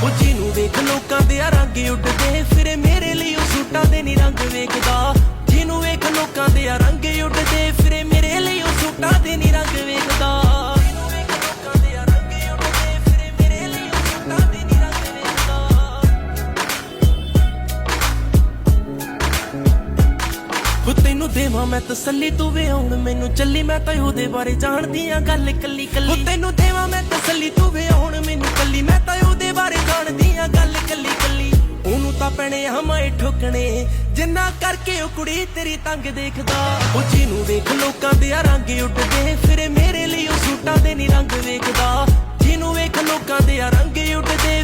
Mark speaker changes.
Speaker 1: ਉਹ ਜਿਹਨੂੰ ਵੇਖ ਲੋਕਾਂ ਦੇ ਰੰਗ ਉੱਡਦੇ ਫਿਰੇ, ਮੇਰੇ ਲਈ ਉਹ ਸੂਟਾਂ ਦੇ ਨੀ ਰੰਗ ਵੇਖਦਾ। ਜਿਹਨੂੰ ਵੇਖ ਲੋਕਾਂ ਦੇ ਰੰਗ ਉੱਡਦੇ ਫਿਰੇ, ਮੇਰੇ ਲਈ ਉਹ ਸੂਟਾਂ ਦੇ ਨੀ ਰੰਗ ਵੇਖਦਾ। ਜਿਹਨੂੰ ਵੇਖ ਲੋਕਾਂ ਦੇ ਰੰਗ ਉੱਡਦੇ ਫਿਰੇ, ਮੇਰੇ ਲਈ ਉਹ ਸੂਟਾਂ ਦੇ ਨੀ ਰੰਗ ਵੇਖਦਾ। ਉਹ ਤੈਨੂੰ ਦੇਵਾਂ ਮੈਂ ਤਸੱਲੀ, ਤੂੰ ਵੇ ਹੁਣ ਮੈਨੂੰ ਚੱਲੀ, ਮੈਂ ਤਾਂ ਉਹਦੇ ਬਾਰੇ ਜਾਣਦੀ ਆ ਗੱਲ ਕੱਲੀ ਕੱਲੀ। ਉਹ ਤੈਨੂੰ ਦੇਵਾਂ ਮੈਂ ਤਸੱਲੀ, ਤੂੰ ਵੇ ਹੁਣ ਮੈਨੂੰ ਕੱਲੀ, ਮੈਂ ਤਾਂ ਉਹਦੇ ਬਾਰੇ ਜਾਣਦੀ ਆ ਗੱਲ ਕੱਲੀ ਕੱਲੀ। ਉਹਨੂੰ ਤਾਂ ਪੈਣੇ ਹਮਾਏ ਠੋਕਣੇ, ਜਿੰਨਾ ਕਰਕੇ ਉਹ ਕੁੜੀ ਤੇਰੀ ਤੰਗ ਦੇਖਦਾ। ਉਹ ਜਿਹਨੂੰ ਵੇਖ ਲੋਕਾਂ ਦੇ ਰੰਗ ਉੱਡਦੇ ਫਿਰੇ, ਮੇਰੇ ਲਈ ਉਹ ਸੂਟਾਂ ਦੇ ਨੀ ਰੰਗ ਵੇਖਦਾ। ਜਿਹਨੂੰ ਵੇਖ ਲੋਕਾਂ ਦੇ ਰੰਗ ਉੱਡਦੇ